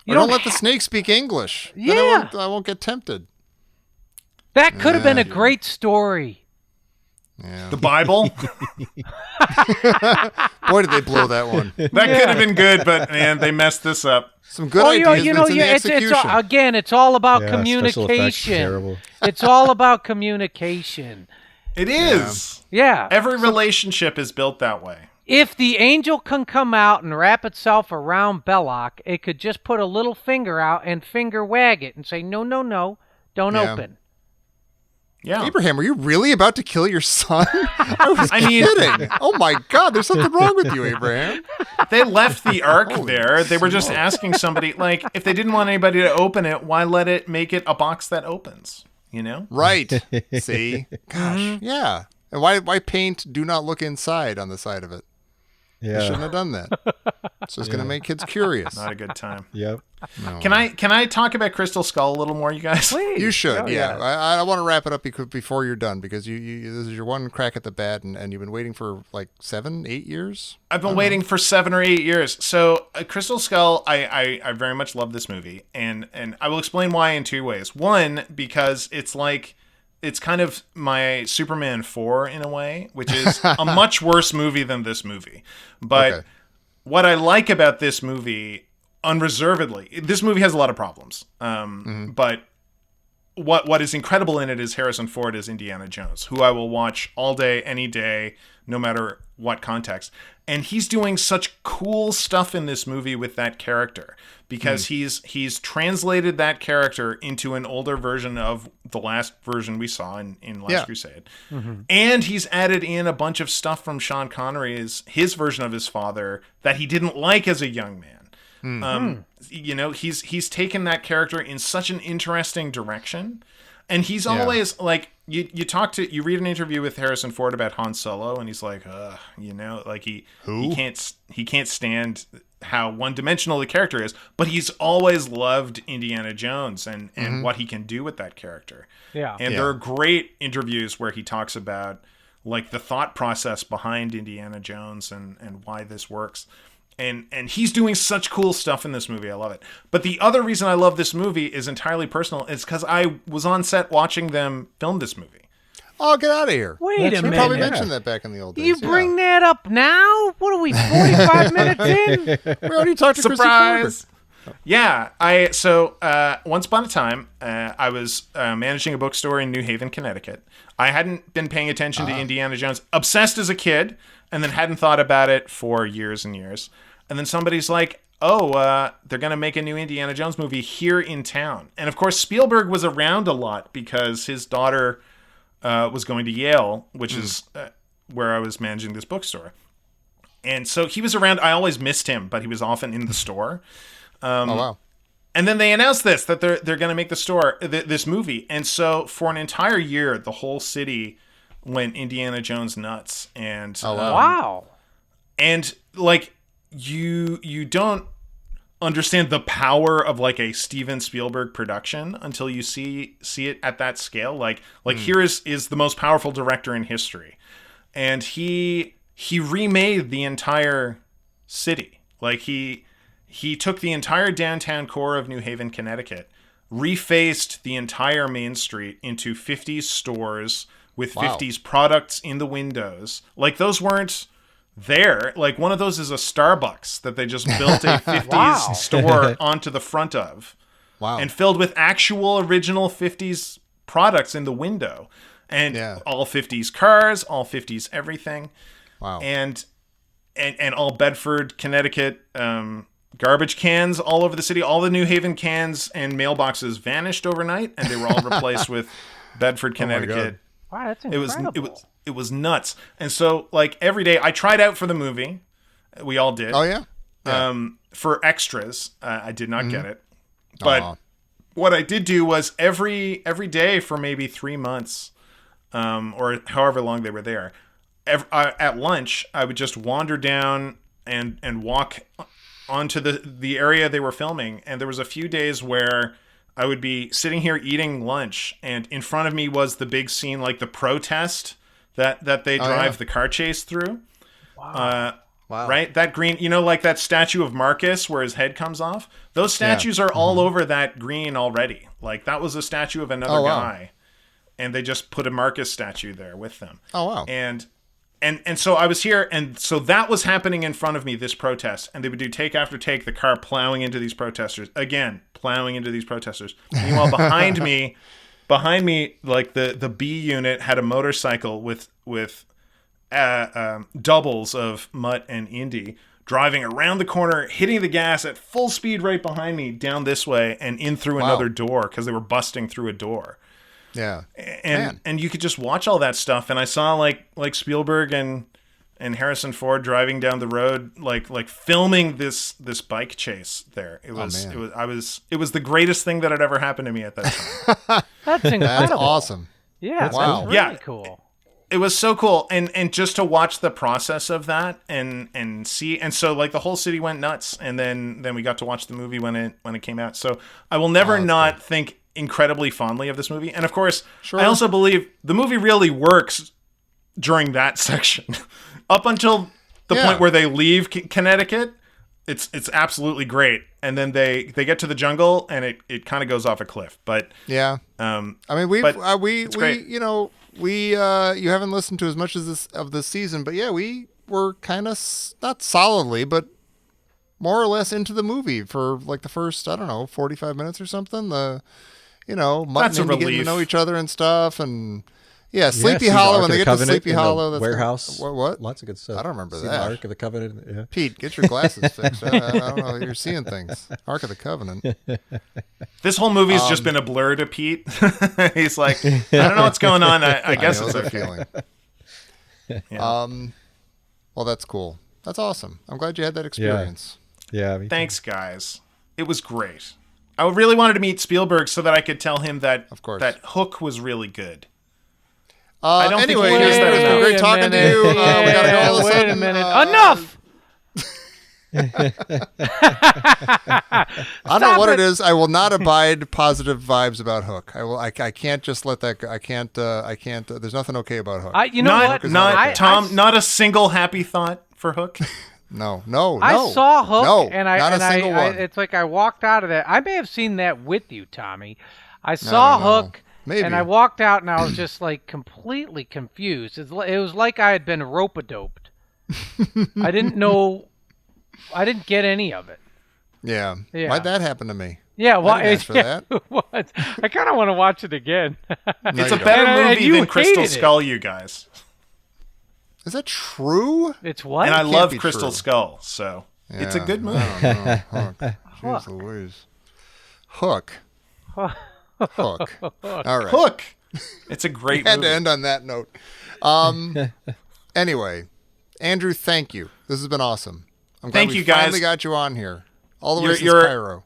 You don't let the snake speak English. Then Yeah. I won't get tempted. That could have been a Yeah. great story. Yeah. The Bible? Boy, did they blow that one. That could have been good, but man, they messed this up. Some good Oh, ideas, but it's in the it's execution. again, it's all about Yeah, special effects, communication. terrible. It's all about communication. It is. Yeah. Every relationship is built that way. If the angel can come out and wrap itself around Belloc, it could just put a little finger out and finger wag it and say, no, don't Yeah. open. Yeah. Abraham, are you really about to kill your son? I was I mean- kidding. Oh my God, there's something wrong with you, Abraham. They left the Ark Holy there. They were just smoke. asking somebody, like, if they didn't want anybody to open it, why make it a box that opens? You know? Right. See? Gosh. Mm-hmm. Yeah. And why paint "Do not look inside" on the side of it? You shouldn't Yeah. have done that. It's just going to make kids curious. Not a good time. Yep. No. Can I talk about Crystal Skull a little more, you guys? Please. You should, Oh, yeah. I want to wrap it up before you're done because you this is your one crack at the bat and you've been waiting for like 7-8 years. I've been waiting for 7 or 8 years. So, Crystal Skull, I very much love this movie, and I will explain why in 2 ways. One, because it's kind of my Superman 4 in a way, which is a much worse movie than this movie. But Okay. what I like about this movie, unreservedly, this movie has a lot of problems. But what is incredible in it is Harrison Ford as Indiana Jones, who I will watch all day, any day, no matter what context. And he's doing such cool stuff in this movie with that character because he's translated that character into an older version of the last version we saw in Last Crusade. And he's added in a bunch of stuff from Sean Connery's his version of his father that he didn't like as a young man. You know, he's taken that character in such an interesting direction. And he's always like, you read an interview with Harrison Ford about Han Solo, and he's like, like he can't stand how one-dimensional the character is, but he's always loved Indiana Jones and what he can do with that character. Yeah. And there are great interviews where he talks about like the thought process behind Indiana Jones and why this works. And he's doing such cool stuff in this movie. I love it. But the other reason I love this movie is entirely personal. It's because I was on set watching them film this movie. Oh, get out of here. Wait a We minute. probably mentioned that back in the old days. You bring that up now? What are we, 45 minutes in? We already talked to Surprise! Yeah. Once upon a time, I was managing a bookstore in New Haven, Connecticut. I hadn't been paying attention to Indiana Jones. Obsessed as a kid, and then hadn't thought about it for years and years. And then somebody's like, they're going to make a new Indiana Jones movie here in town. And of course, Spielberg was around a lot because his daughter was going to Yale, which is where I was managing this bookstore. And so he was around. I always missed him, but he was often in the store. Oh, wow. And then they announced that they're going to make this movie. And so for an entire year, the whole city went Indiana Jones nuts. And Wow. And like you don't understand the power of like a Steven Spielberg production until you see it at that scale. Like here is the most powerful director in history, and he remade the entire city. Like he took the entire downtown core of New Haven, Connecticut, refaced the entire main street into 50s stores with 50s products in the windows. Like those weren't there. Like one of those is a Starbucks that they just built a 50s store onto the front of. Wow. And filled with actual original 50s products in the window. And all 50s cars, all 50s everything. Wow. And all Bedford, Connecticut garbage cans all over the city. All the New Haven cans and mailboxes vanished overnight, and they were all replaced with Bedford, Connecticut. Wow, that's incredible. It was nuts. And so like every day I tried out for the movie. We all did. Oh, yeah? For extras. I did not get it. But what I did do was every day for maybe 3 months, or however long they were there, at lunch, I would just wander down and walk onto the area they were filming. And there was a few days where I would be sitting here eating lunch, and in front of me was the big scene, like the protest that they drive the car chase through. Wow. Right? That green, like that statue of Marcus where his head comes off? Those statues are all over that green already. Like that was a statue of another guy. And they just put a Marcus statue there with them. Oh, wow. And so I was here, and so that was happening in front of me, this protest. And they would do take after take, the car plowing into these protesters. Again, plowing into these protesters. Meanwhile, behind me, like the B unit had a motorcycle with doubles of Mutt and Indy driving around the corner, hitting the gas at full speed right behind me, down this way and in through another door because they were busting through a door. Yeah. And you could just watch all that stuff. And I saw like Spielberg and Harrison Ford driving down the road, like filming this bike chase there. It was the greatest thing that had ever happened to me at that time. That's incredible. That's awesome. Yeah, Wow. that's really cool. It was so cool. And just to watch the process of that and see, and so like the whole city went nuts, and then we got to watch the movie when it came out. So I will never not think incredibly fondly of this movie. And of course, I also believe the movie really works during that section. Up until the point where they leave Connecticut, it's absolutely great. And then they get to the jungle, and it kind of goes off a cliff. But I mean, we you haven't listened to as much as this season, but we were kind of not solidly, but more or less into the movie for like the first 45 minutes or something. Mutt and Indy getting to know each other and stuff, and Sleepy Hollow, when they get to Sleepy Hollow, that's warehouse. What? Lots of good stuff. I don't remember See that. The Ark of the Covenant. Yeah. Pete, get your glasses fixed. I don't know. You're seeing things. Ark of the Covenant. This whole movie's just been a blur to Pete. He's like, I don't know what's going on. I guess it's okay. Feeling. Well, that's cool. That's awesome. I'm glad you had that experience. Yeah. Thanks, guys. It was great. I really wanted to meet Spielberg so that I could tell him that Of course. that Hook was really good. I don't think Anyway, he hears that it's been enough. great talking to you. We gotta go all of a Wait sudden. a minute. Enough! I don't know what it is. I will not abide positive vibes about Hook. I can't just let that go. I can't. There's nothing okay about Hook. You know what? Not a single happy thought for Hook. No. I saw Hook, No, and not a single one. it's like I walked out of that. I may have seen that with you, Tommy. I saw Hook, Maybe. and I walked out, and I was just like completely confused. It was like I had been rope-a-doped. I didn't know. I didn't get any of it. Yeah. Yeah. Why'd that happen to me? Yeah, well, I didn't ask for that. What? I kind of want to watch it again. It's you a don't. better And movie you than Crystal hated it. Skull, you guys. Is that true? It's what? And I can't love be Crystal true. Skull, so it's a Yeah, good movie. I don't know. Hook. Jeez Louise. Hook. Hook. All right. Hook. It's a great Had movie. to end on that note. Anyway, Andrew, thank you. This has been awesome. I'm glad Thank we you, guys. finally got you on here. All the way You're- since Cairo.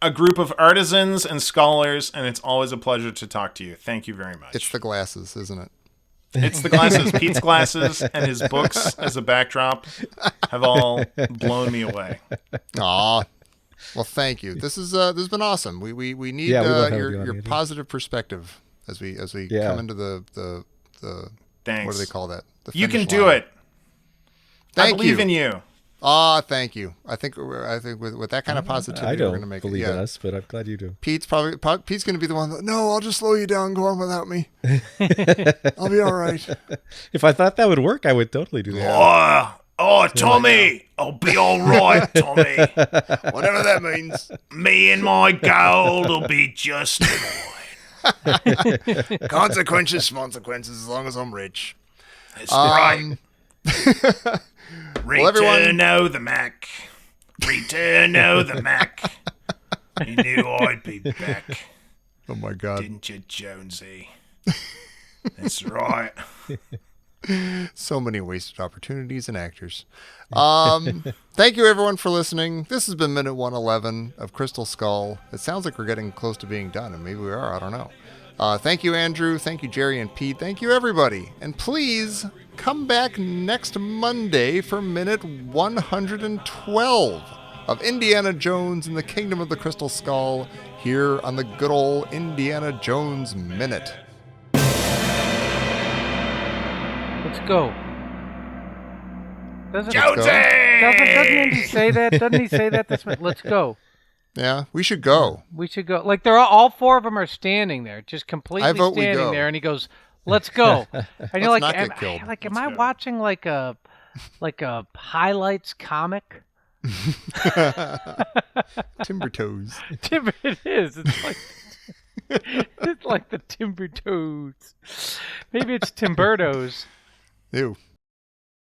A group of artisans and scholars, and it's always a pleasure to talk to you. Thank you very much. It's the glasses, isn't it? It's the glasses. Pete's glasses and his books as a backdrop have all blown me away. Aw. Well, thank you. This has been awesome. We need Yeah, we love having you on, your Andy. positive perspective as we Yeah. come into the Thanks. what do they call that? The You can finish do line. it. Thank I believe you. in you. Thank you. I think with that kind of positivity, I we're don't going to make believe it. in us, but I'm glad you do. Pete's going to be the one that, no, I'll just slow you down. Go on without me. I'll be all right. If I thought that would work, I would totally do that. Oh, Tommy, I'll be all right, Tommy. Whatever that means. Me and my gold will be just fine. Consequences, as long as I'm rich. That's right. Well, everyone- Return o' the Mac. Return o' the Mac. You knew I'd be back, Oh my God. didn't you, Jonesy? That's right. So many wasted opportunities and actors. Thank you, everyone, for listening. This has been Minute 111 of Crystal Skull. It sounds like we're getting close to being done, and maybe we are. I don't know. Thank you, Andrew. Thank you, Jerry and Pete. Thank you, everybody. And please come back next Monday for Minute 112 of Indiana Jones and the Kingdom of the Crystal Skull here on the good old Indiana Jones Minute. Let's go. Doesn't Jonesy! Andy say that? Doesn't he say that this minute? Let's go. Yeah, we should go. We should go. Like they're all four of them are standing there, just completely I vote we standing go. there, and he goes, "Let's go." And you're Let's like, not get killed. am I watching like a highlights comic? Timber toes. Timber, it is. It's like it's like the Timber Toads. Maybe it's Timbertos. Ew.